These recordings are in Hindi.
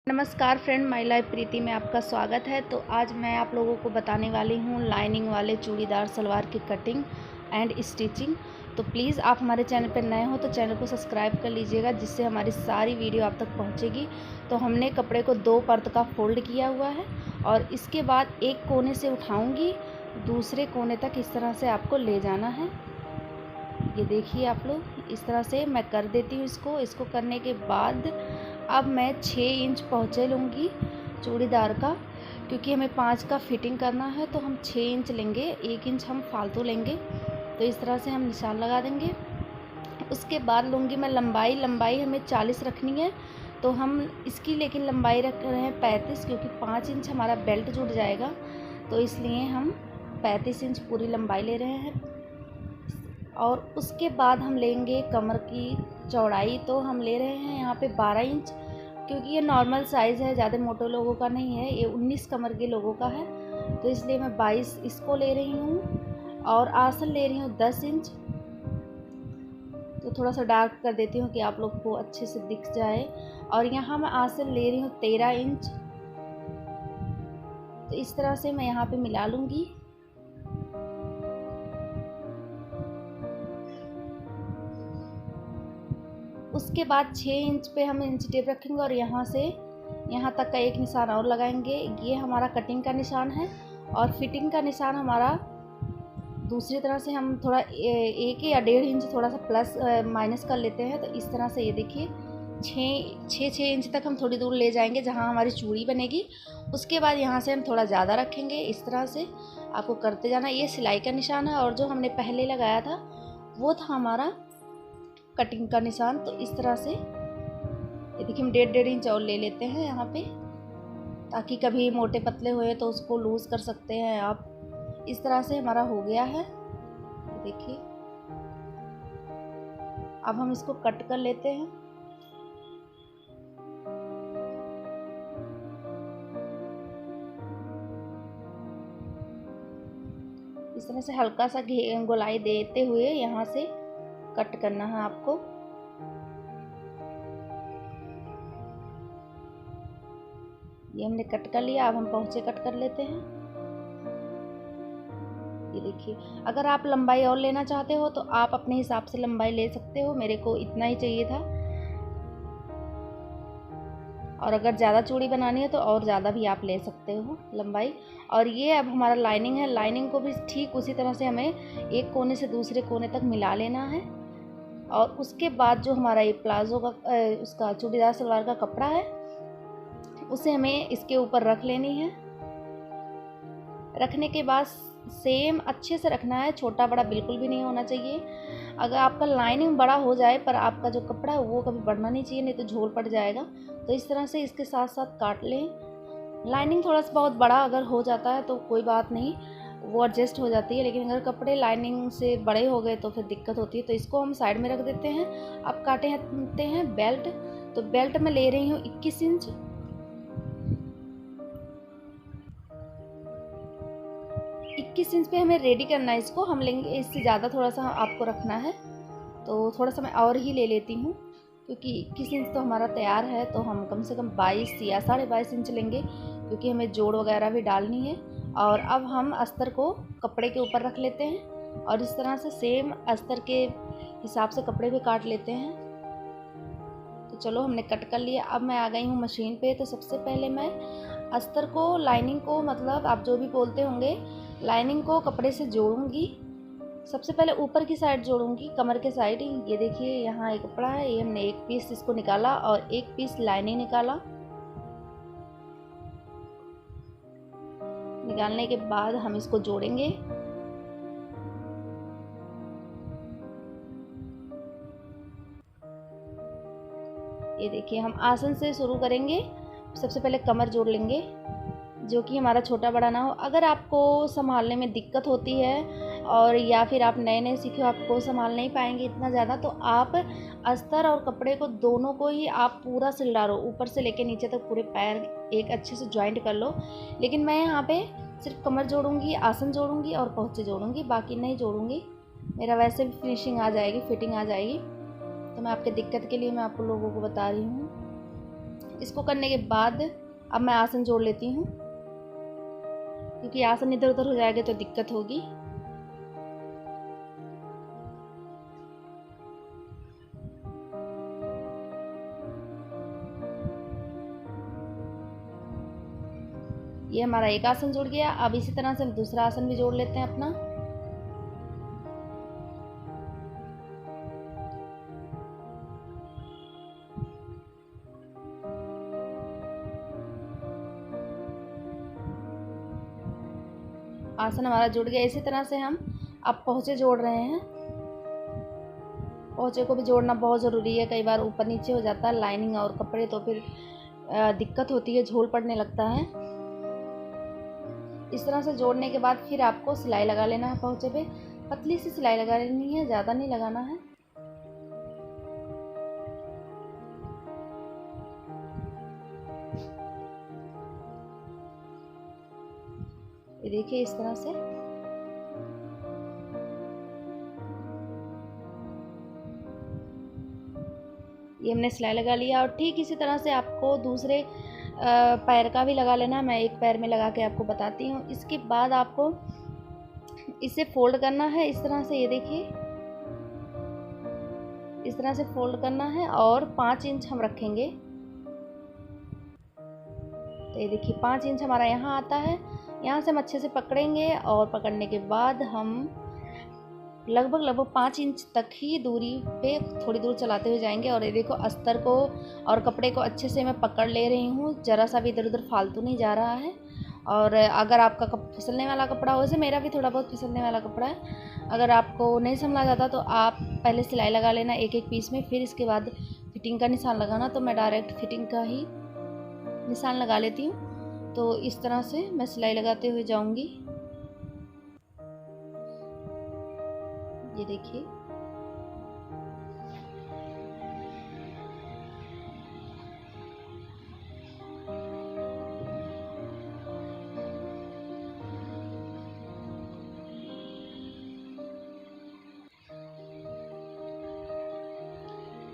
नमस्कार फ्रेंड, माय लाइफ प्रीति में आपका स्वागत है। तो आज मैं आप लोगों को बताने वाली हूँ लाइनिंग वाले चूड़ीदार सलवार की कटिंग एंड स्टिचिंग। तो प्लीज़ आप हमारे चैनल पर नए हो तो चैनल को सब्सक्राइब कर लीजिएगा, जिससे हमारी सारी वीडियो आप तक पहुँचेगी। तो हमने कपड़े को 2 परत का फोल्ड किया हुआ है और इसके बाद एक कोने से उठाऊँगी, दूसरे कोने तक इस तरह से आपको ले जाना है। ये देखिए आप लोग, इस तरह से मैं कर देती हूँ इसको करने के बाद अब मैं 6 इंच पहुँचे लूँगी चूड़ीदार का, क्योंकि हमें 5 का फिटिंग करना है तो हम 6 इंच लेंगे, 1 इंच हम फालतू लेंगे। तो इस तरह से हम निशान लगा देंगे। उसके बाद लूँगी मैं लंबाई हमें 40 रखनी है। तो हम इसकी लेकिन लंबाई रख रहे हैं 35, क्योंकि 5 इंच हमारा बेल्ट जुड़ जाएगा, तो इसलिए हम 35 इंच पूरी लंबाई ले रहे हैं। और उसके बाद हम लेंगे कमर की चौड़ाई, तो हम ले रहे हैं यहाँ पे 12 इंच, क्योंकि ये नॉर्मल साइज़ है, ज़्यादा मोटे लोगों का नहीं है, ये 19 कमर के लोगों का है, तो इसलिए मैं 22 इसको ले रही हूँ। और आसन ले रही हूँ 10 इंच। तो थोड़ा सा डार्क कर देती हूँ कि आप लोग को अच्छे से दिख जाए। और यहाँ मैं आसन ले रही हूँ 13 इंच। तो इस तरह से मैं यहाँ पे मिला लूँगी। उसके बाद 6 इंच पे हम इंच टेप रखेंगे और यहाँ से यहाँ तक का एक निशान और लगाएंगे। ये हमारा कटिंग का निशान है और फिटिंग का निशान हमारा दूसरी तरह से हम थोड़ा 1 या 1.5 इंच थोड़ा सा प्लस माइनस कर लेते हैं। तो इस तरह से ये देखिए 6 इंच तक हम थोड़ी दूर ले जाएंगे जहाँ हमारी चूड़ी बनेगी। उसके बाद यहाँ से हम थोड़ा ज़्यादा रखेंगे। इस तरह से आपको करते जाना। ये सिलाई का निशान है और जो हमने पहले लगाया था वो था हमारा कटिंग का निशान। तो इस तरह से ये देखिए हम 1.5 इंच और ले लेते हैं यहाँ पे, ताकि कभी मोटे पतले हुए तो उसको लूज़ कर सकते हैं आप। इस तरह से हमारा हो गया है। देखिए अब हम इसको कट कर लेते हैं। इस तरह से हल्का सा गोलाई देते हुए यहाँ से कट करना है आपको। ये हमने कट कर लिया। अब हम पहुँचे कट कर लेते हैं। ये देखिए, अगर आप लंबाई और लेना चाहते हो तो आप अपने हिसाब से लंबाई ले सकते हो। मेरे को इतना ही चाहिए था, और अगर ज़्यादा चूड़ी बनानी है तो और ज़्यादा भी आप ले सकते हो लंबाई। और ये अब हमारा लाइनिंग है। लाइनिंग को भी ठीक उसी तरह से हमें एक कोने से दूसरे कोने तक मिला लेना है। और उसके बाद जो हमारा ये प्लाजो का उसका चूड़ीदार सलवार का कपड़ा है, उसे हमें इसके ऊपर रख लेनी है। रखने के बाद सेम अच्छे से रखना है, छोटा बड़ा बिल्कुल भी नहीं होना चाहिए। अगर आपका लाइनिंग बड़ा हो जाए पर आपका जो कपड़ा है वो कभी बढ़ना नहीं चाहिए, नहीं तो झोल पड़ जाएगा। तो इस तरह से इसके साथ साथ काट लें। लाइनिंग थोड़ा सा बहुत बड़ा अगर हो जाता है तो कोई बात नहीं, वो एडजस्ट हो जाती है, लेकिन अगर कपड़े लाइनिंग से बड़े हो गए तो फिर दिक्कत होती है। तो इसको हम साइड में रख देते हैं। अब काटते हैं बेल्ट। तो बेल्ट में ले रही हूँ 21 इंच। इंच पे हमें रेडी करना है इसको। हम लेंगे इससे ज़्यादा, थोड़ा सा आपको रखना है, तो थोड़ा सा मैं और ही ले लेती हूँ, क्योंकि 21 इंच तो हमारा तैयार है। तो हम कम से कम 22 या 22.5 इंच लेंगे, क्योंकि हमें जोड़ वगैरह भी डालनी है। और अब हम अस्तर को कपड़े के ऊपर रख लेते हैं और इस तरह से सेम अस्तर के हिसाब से कपड़े भी काट लेते हैं। तो चलो हमने कट कर लिया। अब मैं आ गई हूँ मशीन पे। तो सबसे पहले मैं अस्तर को, लाइनिंग को, मतलब आप जो भी बोलते होंगे, लाइनिंग को कपड़े से जोड़ूंगी। सबसे पहले ऊपर की साइड जोड़ूंगी, कमर के साइड। ये देखिए यहाँ एक कपड़ा है, ये हमने एक पीस इसको निकाला और एक पीस लाइनिंग निकाला। निकालने के बाद हम इसको जोड़ेंगे। ये देखिए हम आसन से शुरू करेंगे। सबसे पहले कमर जोड़ लेंगे, जो कि हमारा छोटा बड़ा ना हो। अगर आपको संभालने में दिक्कत होती है और या फिर आप नए नए सीखे हो, आपको संभाल नहीं पाएंगे इतना ज़्यादा, तो आप अस्तर और कपड़े को दोनों को ही आप पूरा सिल डालो, ऊपर से लेके नीचे तक पूरे पैर एक अच्छे से ज्वाइंट कर लो। लेकिन मैं यहाँ पे सिर्फ कमर जोड़ूंगी, आसन जोड़ूंगी और पहुँचे जोड़ूंगी, बाकी नहीं जोड़ूंगी। मेरा वैसे भी फिनिशिंग आ जाएगी, फिटिंग आ जाएगी। तो मैं आपके दिक्कत के लिए मैं आप लोगों को बता रही हूँ। इसको करने के बाद अब मैं आसन जोड़ लेती हूँ, क्योंकि आसन इधर उधर हो जाएगा तो दिक्कत होगी। ये हमारा एक आसन जुड़ गया। अब इसी तरह से हम दूसरा आसन भी जोड़ लेते हैं अपना। आसन हमारा जुड़ गया। इसी तरह से हम अब पोंछे जोड़ रहे हैं। पोंछे को भी जोड़ना बहुत ज़रूरी है, कई बार ऊपर नीचे हो जाता है लाइनिंग और कपड़े, तो फिर दिक्कत होती है, झोल पड़ने लगता है। इस तरह से जोड़ने के बाद फिर आपको सिलाई लगा लेना है। पोंछे पे पतली सी सिलाई लगा लेनी है, ज़्यादा नहीं लगाना है। ये देखिए इस तरह से। ये हमने सिलाई लगा लिया। और ठीक इसी तरह से आपको दूसरे पैर का भी लगा लेना। मैं एक पैर में लगा के आपको बताती हूँ। इसके बाद आपको इसे फोल्ड करना है इस तरह से। ये देखिए इस तरह से फोल्ड करना है और 5 इंच हम रखेंगे। तो ये देखिए 5 इंच हमारा यहाँ आता है। यहाँ से हम अच्छे से पकड़ेंगे और पकड़ने के बाद हम लगभग 5 इंच तक ही दूरी पे थोड़ी दूर चलाते हुए जाएंगे। और ये देखो अस्तर को और कपड़े को अच्छे से मैं पकड़ ले रही हूँ, ज़रा सा भी इधर उधर फालतू नहीं जा रहा है। और अगर आपका फिसलने वाला कपड़ा हो, वैसे मेरा भी थोड़ा बहुत फिसलने वाला कपड़ा है, अगर आपको नहीं संभला जाता तो आप पहले सिलाई लगा लेना एक एक पीस में, फिर इसके बाद फिटिंग का निशान लगाना। तो मैं डायरेक्ट फिटिंग का ही निशान लगा लेती हूँ। तो इस तरह से मैं सिलाई लगाते हुए जाऊँगी। ये देखिए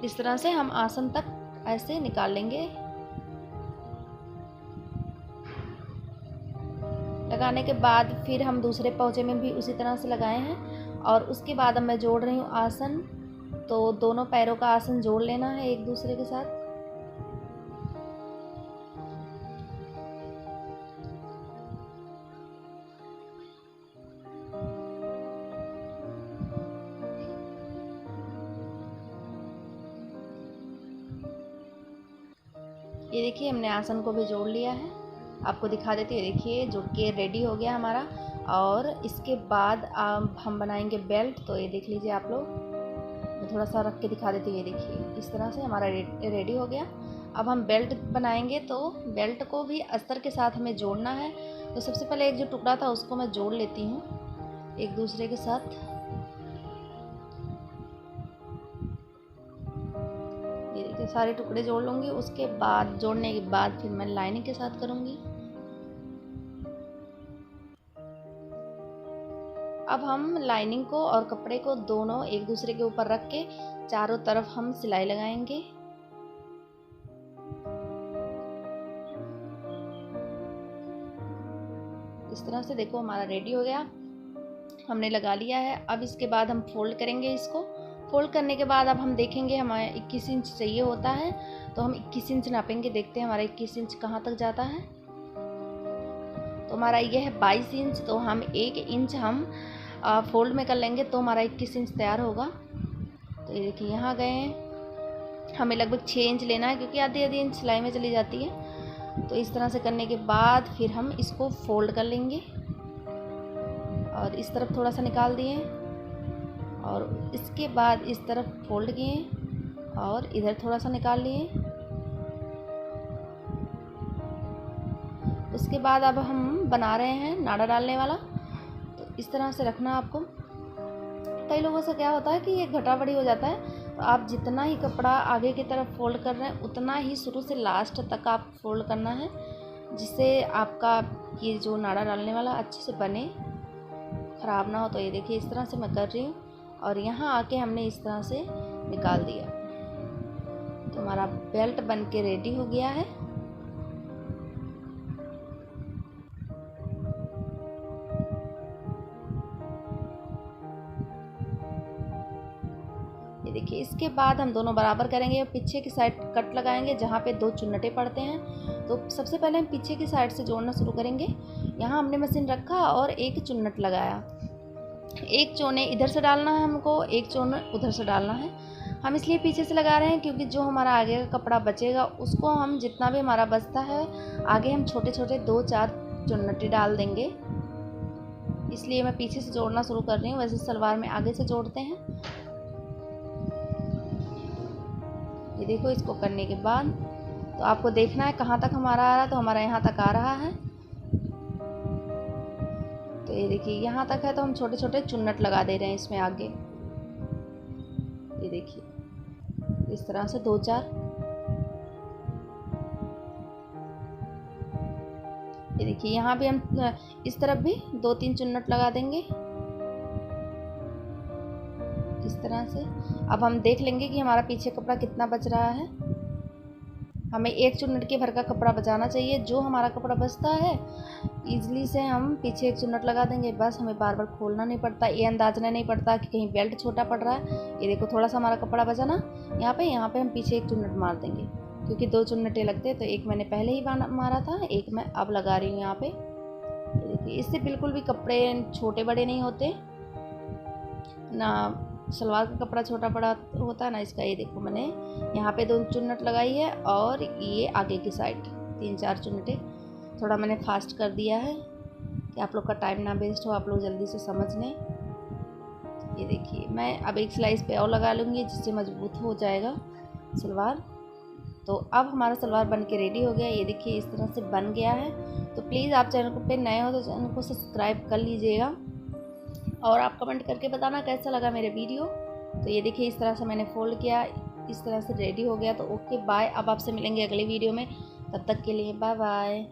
इस तरह से हम आसन तक ऐसे निकाल लेंगे। लगाने के बाद फिर हम दूसरे पोंछे में भी उसी तरह से लगाए हैं। और उसके बाद अब मैं जोड़ रही हूँ आसन। तो दोनों पैरों का आसन जोड़ लेना है एक दूसरे के साथ। ये देखिए हमने आसन को भी जोड़ लिया है। आपको दिखा देती है, देखिए जुड़ के रेडी हो गया हमारा। और इसके बाद हम बनाएंगे बेल्ट। तो ये देख लीजिए आप लोग, मैं थोड़ा सा रख के दिखा देती हूँ। ये देखिए इस तरह से हमारा रेडी हो गया। अब हम बेल्ट बनाएंगे। तो बेल्ट को भी अस्तर के साथ हमें जोड़ना है। तो सबसे पहले एक जो टुकड़ा था उसको मैं जोड़ लेती हूँ एक दूसरे के साथ। ये देखिए सारे टुकड़े जोड़ लूँगी। उसके बाद जोड़ने के बाद फिर मैं लाइनिंग के साथ करूँगी। अब हम लाइनिंग को और कपड़े को दोनों एक दूसरे के ऊपर रख के चारों तरफ हम सिलाई लगाएंगे। इस तरह से देखो हमारा रेडी हो गया, हमने लगा लिया है। अब इसके बाद हम फोल्ड करेंगे इसको। फोल्ड करने के बाद अब हम देखेंगे, हमारे 21 इंच चाहिए होता है तो हम 21 इंच नापेंगे। देखते हैं हमारा 21 इंच कहाँ तक जाता है। तो हमारा ये है 22 इंच। तो हम 1 इंच हम फोल्ड में कर लेंगे तो हमारा 21 इंच तैयार होगा। तो ये देखिए यहाँ गए हैं। हमें लगभग 6 इंच लेना है, क्योंकि आधी इंच सिलाई में चली जाती है। तो इस तरह से करने के बाद फिर हम इसको फोल्ड कर लेंगे। और इस तरफ थोड़ा सा निकाल दिए और इसके बाद इस तरफ फोल्ड किए और इधर थोड़ा सा निकाल लिए। उसके बाद अब हम बना रहे हैं नाड़ा डालने वाला। तो इस तरह से रखना आपको। कई लोगों से क्या होता है कि ये घटा बढ़ी हो जाता है। तो आप जितना ही कपड़ा आगे की तरफ फोल्ड कर रहे हैं उतना ही शुरू से लास्ट तक आप फोल्ड करना है, जिससे आपका ये जो नाड़ा डालने वाला अच्छे से बने, ख़राब ना हो। तो ये देखिए इस तरह से मैं कर रही हूँ और यहाँ आके हमने इस तरह से निकाल दिया। तो हमारा बेल्ट बन के रेडी हो गया है। ये देखिए, इसके बाद हम दोनों बराबर करेंगे और पीछे की साइड कट लगाएंगे जहाँ पे 2 चुन्नटे पड़ते हैं। तो सबसे पहले हम पीछे की साइड से जोड़ना शुरू करेंगे। यहाँ हमने मशीन रखा और एक चुन्नट लगाया। एक चोने इधर से डालना है हमको, एक चोना उधर से डालना है। हम इसलिए पीछे से लगा रहे हैं क्योंकि जो हमारा आगे का कपड़ा बचेगा उसको हम जितना भी हमारा बचता है आगे हम छोटे छोटे 2-4 चुन्नटे डाल देंगे। इसलिए मैं पीछे से जोड़ना शुरू कर रही हूँ। वैसे सलवार में आगे से जोड़ते हैं। ये देखो, इसको करने के बाद तो आपको देखना है कहाँ तक हमारा आ रहा है। तो हमारा यहाँ तक आ रहा है। तो ये देखिए, यहाँ तक है तो हम छोटे छोटे चुन्नट लगा दे रहे हैं इसमें आगे। ये देखिए, इस तरह से 2-4। ये देखिए, यहाँ भी हम इस तरफ भी 2-3 चुन्नट लगा देंगे इस तरह से। अब हम देख लेंगे कि हमारा पीछे कपड़ा कितना बच रहा है। हमें 1 चुन्नट के भर का कपड़ा बचाना चाहिए। जो हमारा कपड़ा बचता है ईजिली से हम पीछे 1 चुन्नट लगा देंगे। बस हमें बार बार खोलना नहीं पड़ता, ये अंदाज़ा नहीं पड़ता कि कहीं बेल्ट छोटा पड़ रहा है। ये देखो, थोड़ा सा हमारा कपड़ा बचा ना, यहाँ पे हम पीछे 1 चुन्नट मार देंगे क्योंकि 2 चुन्नटे लगते हैं। तो एक मैंने पहले ही मारा था, एक मैं अब लगा रही हूँ यहाँ पे। ये देखिए, इससे बिल्कुल भी कपड़े छोटे बड़े नहीं होते ना। सलवार का कपड़ा छोटा बड़ा होता है ना इसका। ये देखो, मैंने यहाँ पे 2 चुन्नट लगाई है और ये आगे की साइड 3-4 चुन्नटे। थोड़ा मैंने फास्ट कर दिया है कि आप लोग का टाइम ना वेस्ट हो, आप लोग जल्दी से समझ लें। ये देखिए, मैं अब एक सिलाई पे और लगा लूँगी जिससे मजबूत हो जाएगा सलवार। तो अब हमारा सलवार बन के रेडी हो गया। ये देखिए, इस तरह से बन गया है। तो प्लीज़ आप चैनल पे नए हो तो चैनल को सब्सक्राइब कर लीजिएगा और आप कमेंट करके बताना कैसा लगा मेरे वीडियो। तो ये देखिए, इस तरह से मैंने फोल्ड किया, इस तरह से रेडी हो गया। तो ओके बाय। अब आपसे मिलेंगे अगली वीडियो में, तब तक के लिए बाय बाय।